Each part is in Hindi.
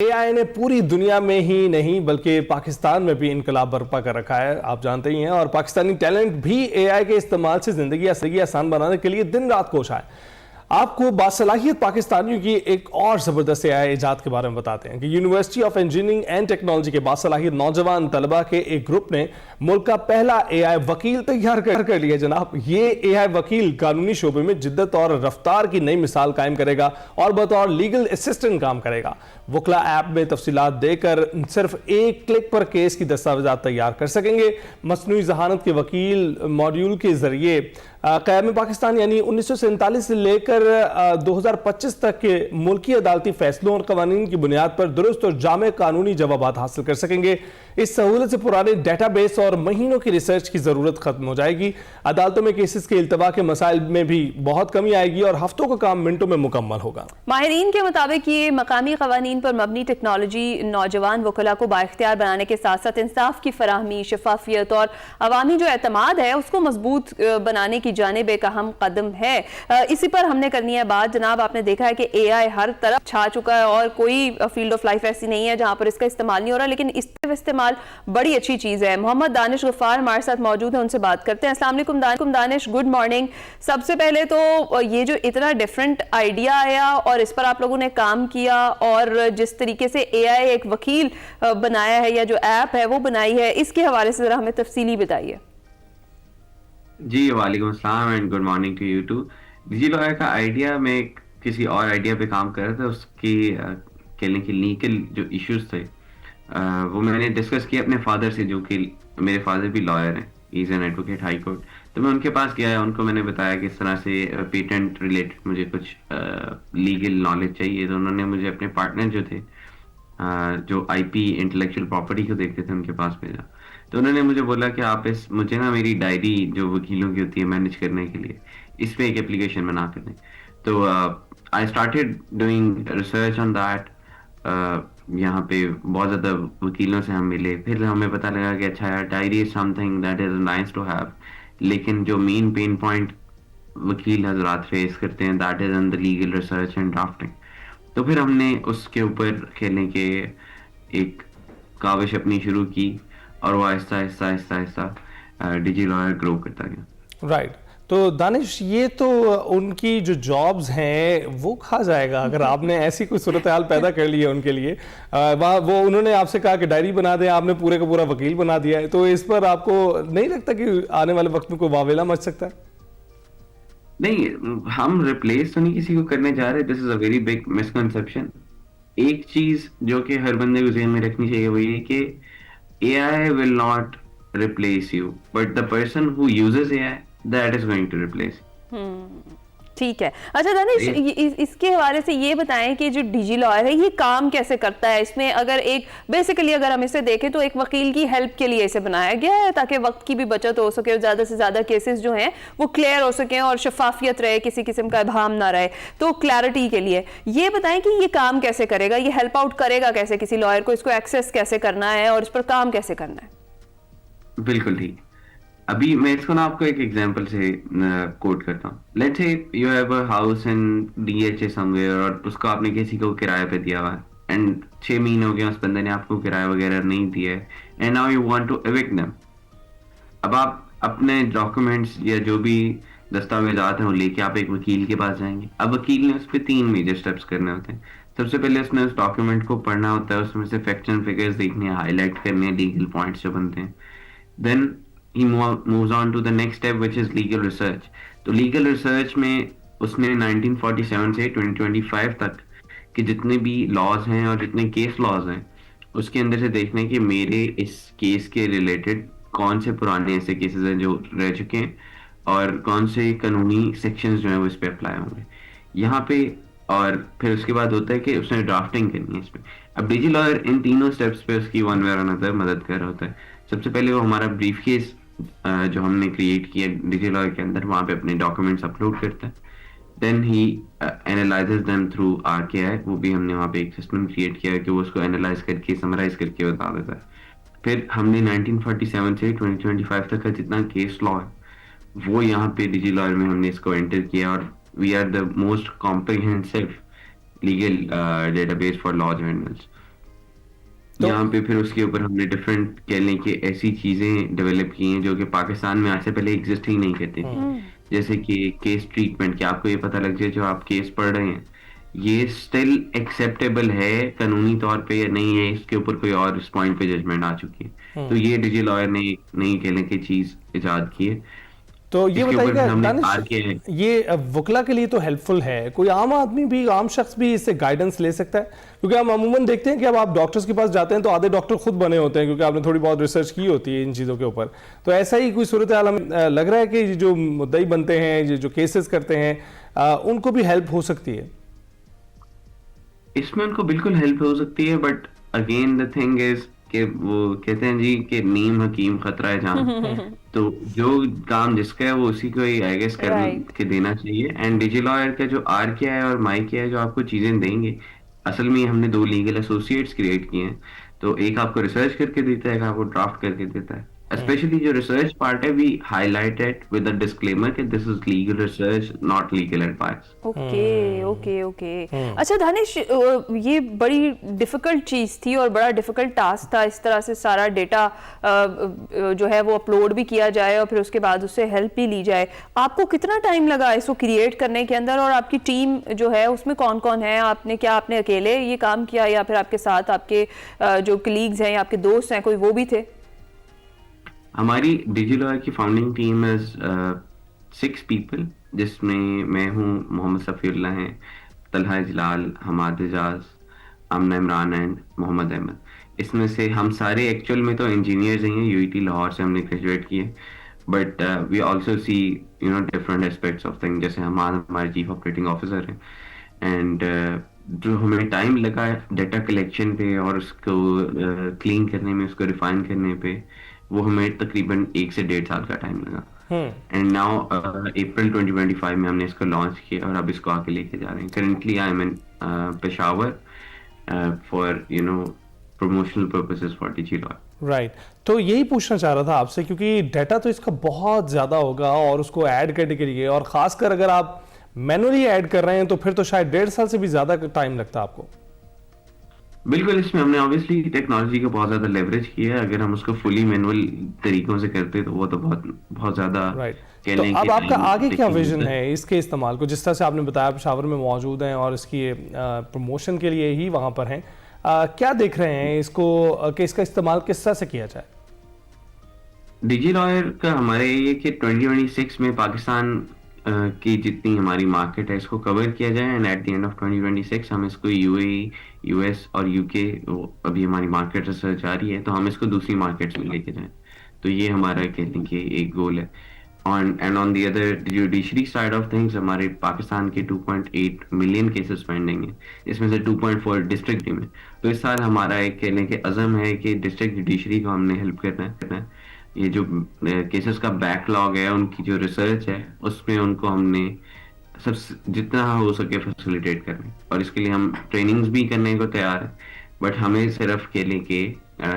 एआई ने पूरी दुनिया में ही नहीं बल्कि पाकिस्तान में भी इनकलाब बर्पा कर रखा है, आप जानते ही हैं। और पाकिस्तानी टैलेंट भी एआई के इस्तेमाल से जिंदगी आसान बनाने के लिए दिन रात कोशा है। आपको बासलाहियत पाकिस्तानियों की एक और जबरदस्त एआई इजाद के बारे में बताते हैं कि university of engineering and technology के बासलाहियत नौजवान तलबा के एक ग्रुप ने मुल्क का पहला एआई वकील तैयार कर लिया। जनाब, ये एआई वकील कानूनी शोबे में जिद्दत और रफ्तार की नई मिसाल कायम करेगा और बतौर लीगल असिस्टेंट काम करेगा। वकला ऐप में तफसीलात देकर सिर्फ एक क्लिक पर केस की दस्तावेजात तैयार कर सकेंगे। मसनूई जहानत के वकील मॉड्यूल के जरिए क़याम पाकिस्तान यानी 1947 से लेकर 2025 तक के मुल्की अदालती फैसलों और कवानीन की बुनियाद पर दुरुस्त और जामे कानूनी जवाबात हासिल कर सकेंगे। इस सहूलत से पुराने डेटाबेस और महीनों की रिसर्च की जरूरत खत्म हो जाएगी। अदालतों में केसेस के इल्तवा के मसाइल में भी बहुत कमी आएगी और हफ्तों का काम मिनटों में मुकम्मल होगा। माहिरीन के मुताबिक ये मकामी कवानीन पर मबनी टेक्नोलॉजी नौजवान वकला को बाइख्तियार बनाने के साथ साथ इंसाफ की फराहमी, शफाफियत और अवामी जो एतमाद है उसको मजबूत बनाने की जानिब एक अहम कदम है। इसी पर हमने करनी है बात। जनाब, आपने देखा है कि एआई हर तरफ छा चुका है और कोई फील्ड ऑफ लाइफ ऐसी नहीं है जहां पर इसका इस्तेमाल नहीं हो रहा, लेकिन इसका इस्तेमाल बड़ी अच्छी चीज है। मोहम्मद दानिश गफ्फार हमारे साथ मौजूद है, उनसे बात करते हैं। अस्सलाम वालेकुम दानिश, गुड मॉर्निंग। सबसे पहले तो ये जो इतना डिफरेंट आइडिया आया और इस पर आप लोगों ने काम किया और जिस तरीके से एआई एक वकील बनाया है या जो ऐप है वो बनाई है, इसके हवाले से जरा हमें तफसीली बताइए। जी वालेकुम अस्सलाम and good morning to you too. Digi Lawyer का आइडिया में किसी और आइडिया पे काम कर रहा था, उसकी कहने की लीगल जो इश्यूज थे वो मैंने डिस्कस किया अपने फादर से, जो कि मेरे फादर भी लॉयर हैं, he is an advocate high court. तो मैं उनके पास गया, उनको मैंने बताया कि इस तरह से पेटेंट रिलेटेड मुझे कुछ लीगल नॉलेज चाहिए। तो उन्होंने मुझे अपने पार्टनर जो थे जो आईपी इंटेलेक्चुअल प्रॉपर्टी को देखते थे उनके पास भेजा। तो उन्होंने मुझे बोला कि आप मुझे ना मेरी डायरी जो वकीलों की होती है मैनेज करने के लिए, इस पे एक एप्लीकेशन बना कर दें। तो I started doing research on that. यहाँ पे बहुत ज़्यादा वकीलों से हम मिले, फिर हमें पता लगा कि अच्छा यार, diary is something that is nice to have, लेकिन जो मेन पेन पॉइंट वकील हजरात फेस करते हैं that is in the legal research and drafting. तो फिर हमने उसके ऊपर खेलने के एक काविश अपनी शुरू की और वो आहिस्ता आहिस्ता आहिस्ता आहिस्ता डिजी लॉयर ग्रो करता गया। राइट। तो दानिश, ये तो उनकी जो जॉब्स हैं वो खा जाएगा अगर आपने ऐसी कोई सूरत हाल पैदा कर ली है उनके लिए। वो उन्होंने आपसे कहा कि डायरी बना दें, आपने पूरे का पूरा वकील बना दिया है। तो इस पर आपको नहीं लगता कि आने वाले वक्त में कोई वावेला मच सकता है? नहीं, हम रिप्लेस तो नहीं किसी को करने जा रहे। This is a very big misconception. एक चीज जो कि हर बंदे को ज़हन में रखनी चाहिए वो ये कि AI will not replace you, but the person who uses AI, that is going to replace you. ठीक है। अच्छा दानिश, इसके हवाले से ये बताएं कि जो डिजी लॉयर है ये काम कैसे करता है। इसमें अगर एक बेसिकली अगर हम इसे देखें तो एक वकील की हेल्प के लिए इसे बनाया गया है ताकि वक्त की भी बचत हो सके और ज़्यादा से ज़्यादा केसेस जो हैं वो क्लियर हो सकें और शफाफियत रहे, किसी किस्म का इबहम ना रहे। तो क्लैरिटी के लिए ये बताएं कि ये काम कैसे करेगा, ये हेल्प आउट करेगा कैसे किसी लॉयर को, इसको एक्सेस कैसे करना है और इस पर काम कैसे करना है। बिल्कुल ठीक। अभी मैं इसको ना आपको एक एग्जांपल से कोट करता हूँ। Let's say you have a house in DHA somewhere और उसको आपने किसी को किराए पे दिया हुआ है एंड 6 महीने हो गए उस बंदे ने आपको किराया वगैरह नहीं दिया है and now you want to evict them. अब आप अपने डॉक्यूमेंट्स या जो भी दस्तावेजात हैं वो लेके आप एक वकील के पास जाएंगे। अब वकील ने उस पर 3 मेजर स्टेप्स करने होते हैं। सबसे पहले उसने उस डॉक्यूमेंट को पढ़ना होता है, उसमें से फैक्ट्स एंड फिगर्स देखने हैं, हाईलाइट करने हैं, लीगल पॉइंट्स जो बनते हैं। Then he moves on to the next step which is legal research। तो legal research में उसने 1947 से 2025 तक के जितने भी लॉज हैं और जितने केस लॉज हैं उसके अंदर से देखने कि मेरे इस केस के रिलेटेड कौन से पुराने ऐसे केसेस हैं जो रह चुके हैं और कौन से कानूनी सेक्शंस जो हैं वो इस पे अप्लाई होंगे यहाँ पे। और फिर उसके बाद होता है कि उसने ड्राफ्टिंग करनी है इस पे। अब डिजी लॉयर इन तीनों स्टेप्स पे उसकी वन वे और अनदर मदद कर रहा होता है। सबसे पहले वो हमारा ब्रीफ केस जो हमने क्रिएट किया डिजी लॉयर के अंदर, वहाँ पे अपने डॉक्यूमेंट्स अपलोड करता है। Then he analyses them through RKI। वो भी हमने वहाँ पे एक सिस्टम क्रिएट किया है कि वो उसको एनालाइज करके समराइज करके बता देता है। फिर हमने 1947 से 2025 तक का जितना केस लॉ है वो यहाँ पे डिजी लॉयर में हमने इसको एंटर किया और we are the most comprehensive legal database for law journals. यहाँ पे फिर उसके ऊपर हमने डिफरेंट कह लें कि ऐसी चीजें डेवलप की हैं जो कि पाकिस्तान में आज से पहले एग्जिस्ट ही नहीं करती थी। जैसे कि केस ट्रीटमेंट, कि आपको ये पता लग जाए जो आप केस पढ़ रहे हैं ये स्टिल एक्सेप्टेबल है कानूनी तौर पे या नहीं है, इसके ऊपर कोई और इस पॉइंट पे जजमेंट आ चुकी है। तो ये डिजी लॉयर ने एक नई कहने की चीज इजाद की है। तो ये इसके ऊपर बताइएगा फिर हमने दानिश, पार किया है। ये वकला के लिए तो हेल्पफुल है, कोई आम आदमी भी, आम शख्स भी इससे गाइडेंस ले सकता है? क्योंकि हम अमूमन देखते हैं कि अब आप डॉक्टर्स के पास जाते हैं तो आधे डॉक्टर खुद बने होते हैं क्योंकि आपने थोड़ी बहुत रिसर्च की होती है इन चीज़ों के ऊपर। तो ऐसा ही कोई सूरत हाल हमें लग रहा है कि जो मुद्दई बनते हैं, जो केसेस करते हैं, उनको भी हेल्प हो सकती है? इसमें उनको बिल्कुल हेल्प हो सकती है, but again the thing is कि वो कहते हैं जी कि नीम हकीम खतरा है जान। तो जो काम जिसका है वो उसी को ही आई गेस कर के देना चाहिए। एंड डिजी लॉयर का जो आर क्या है और माई क्या है जो आपको चीजें देंगे, असल में हमने 2 लीगल एसोसिएट्स क्रिएट किए हैं। तो एक आपको रिसर्च करके देता है, एक आपको ड्राफ्ट करके देता है। स्पेशली जो रिसर्च पार्ट है we highlighted with a disclaimer कि this is legal research not legal advice. Okay okay okay. अच्छा दानिश, ये बड़ी डिफिकल्ट चीज़ थी और बड़ा डिफिकल्ट टास्क था, इस तरह से सारा डेटा जो है वो अपलोड भी किया जाए और फिर उसके बाद उससे हेल्प भी ली जाए। आपको कितना टाइम लगा इसको क्रिएट करने के अंदर, और आपकी टीम जो है उसमें कौन कौन है? आपने अकेले ये काम किया या फिर आपके साथ आपके जो कलीग्स हैं या आपके दोस्त हैं कोई वो भी थे? हमारी डिजी लॉयर की फाउंडिंग टीम इज 6 पीपल, जिसमें मैं हूँ, मोहम्मद सफ़ीउल्लाह हैं, तलहा जलाल, हमाद एजाज, आमना इमरान एंड मोहम्मद अहमद। इसमें से हम सारे एक्चुअल में तो इंजीनियर्स हैं, यूईटी लाहौर से हमने ग्रेजुएट किए, but we also see different aspects of thing. जैसे हमारे चीफ ऑपरेटिंग ऑफिसर हैं एंड जो हमें टाइम लगा डेटा कलेक्शन पे और उसको क्लीन करने में, उसको रिफाइन करने पे, वो हमें तकरीबन 1 से 1.5 साल का टाइम लगा। एंड नाउ अप्रैल 2025 में हमने इसको लॉन्च किया और अब इसको आगे लेके जा रहे हैं। Currently I am in Peshawar for promotional purposes for Digi Lawyer. Right, तो यही पूछना चाह रहा था आपसे, क्योंकि डाटा तो इसका बहुत ज़्यादा होगा और उसको ऐड करने के लिए, और ख़ासकर अगर आप मैनुअली ऐड कर रहे हैं तो फिर तो शायद 1.5 साल से भी ज़्यादा टाइम लगता है आपको। बिल्कुल, इसमें हमने ऑब्वियसली टेक्नोलॉजी का बहुत ज्यादा लेवरेज किया है। अगर हम उसको फुली मैनुअल तरीकों से करते तो वो तो बहुत ज्यादा। राइट, तो अब आपका आगे क्या विजन है इसके इस्तेमाल को? जिस तरह से आपने बताया पेशावर में मौजूद हैं और इसकी प्रमोशन के लिए ही वहां पर हैं, क्या देख रहे हैं इसको कि इसका इस्तेमाल किस तरह से किया जाए? डिजी लॉयर का हमारे ये कि 2026 में पाकिस्तान की जितनी हमारी मार्केट है इसको कवर किया जाए, and at the end of 2026 हम इसको यूएई, यूएस और यूके, अभी हमारी मार्केट रिसर्च आ रही है, तो हम इसको दूसरी मार्केट्स में लेके जाएं। तो ये हमारा कहते हैं कि एक गोल है। On the other judiciary side of things, हमारे पाकिस्तान के 2.8 मिलियन केसेस पेंडिंग है, इसमें से 2.4 डिस्ट्रिक्ट में। तो इस साल हमारा एक कहने के अज़म है कि डिस्ट्रिक्ट जुडिशरी को हमने हेल्प करना है। ये जो केसेस का बैकलॉग है, उनकी जो रिसर्च है, उसमें उनको हमने सब जितना हो सके फैसिलिटेट करने, और इसके लिए हम ट्रेनिंग्स भी करने को तैयार है। बट हमें सिर्फ कहने के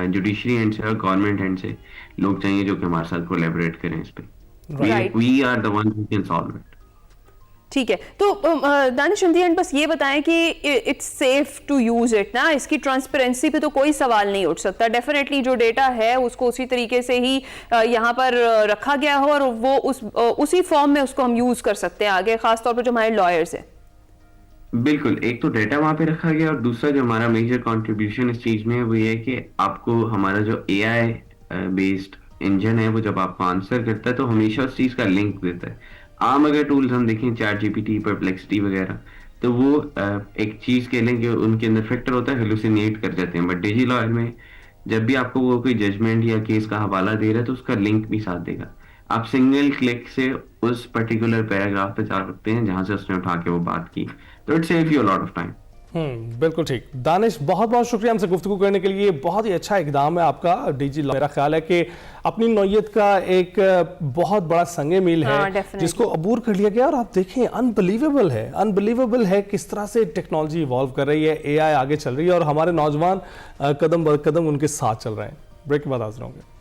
जुडिशरी एंड से और गवर्नमेंट एंड से लोग चाहिए जो कि हमारे साथ कोलैबोरेट करें इस पे। We are the one who can solve it. ठीक है, तो दानिश इन द एंड बस ये बताएं कि it's safe to use it ना, इसकी ट्रांसपेरेंसी पे तो कोई सवाल नहीं उठ सकता। डेफिनेटली जो डेटा है उसको उसी तरीके से ही यहाँ पर रखा गया हो और वो उसी फॉर्म में उसको हम यूज कर सकते हैं आगे, खासतौर पर जो हमारे लॉयर्स हैं। बिल्कुल, एक तो डेटा वहां पे रखा गया और दूसरा जो हमारा मेजर कंट्रीब्यूशन इस चीज में है वो ये कि आपको हमारा जो एआई बेस्ड इंजन है वो जब आपको आंसर करता है तो हमेशा उस चीज का लिंक देता है। आम अगर टूल्स हम देखें, चैट जीपीटी, परप्लेक्सिटी वगैरह, तो वो एक चीज के लिए उनके अंदर फैक्टर होता है, हेलुसिनेट कर जाते हैं। बट डिजी लॉयर में जब भी आपको वो कोई जजमेंट या केस का हवाला दे रहा है तो उसका लिंक भी साथ देगा। आप सिंगल क्लिक से उस पर्टिकुलर पैराग्राफ पे जा सकते हैं जहां से उसने उठा के वो बात की, तो it save you a lot of time. बिल्कुल ठीक। दानिश, बहुत बहुत शुक्रिया हमसे गुफ्तगू करने के लिए। बहुत ही अच्छा इकदाम है आपका डिजी लॉयर। मेरा ख्याल है कि अपनी नौयत का एक बहुत बड़ा संगे मील है जिसको अबूर कर लिया गया। और आप देखें, अनबिलीवेबल है किस तरह से टेक्नोलॉजी इवॉल्व कर रही है, एआई आगे चल रही है और हमारे नौजवान कदम ब कदम उनके साथ चल रहे हैं। ब्रेक के बाद हाजिर होंगे।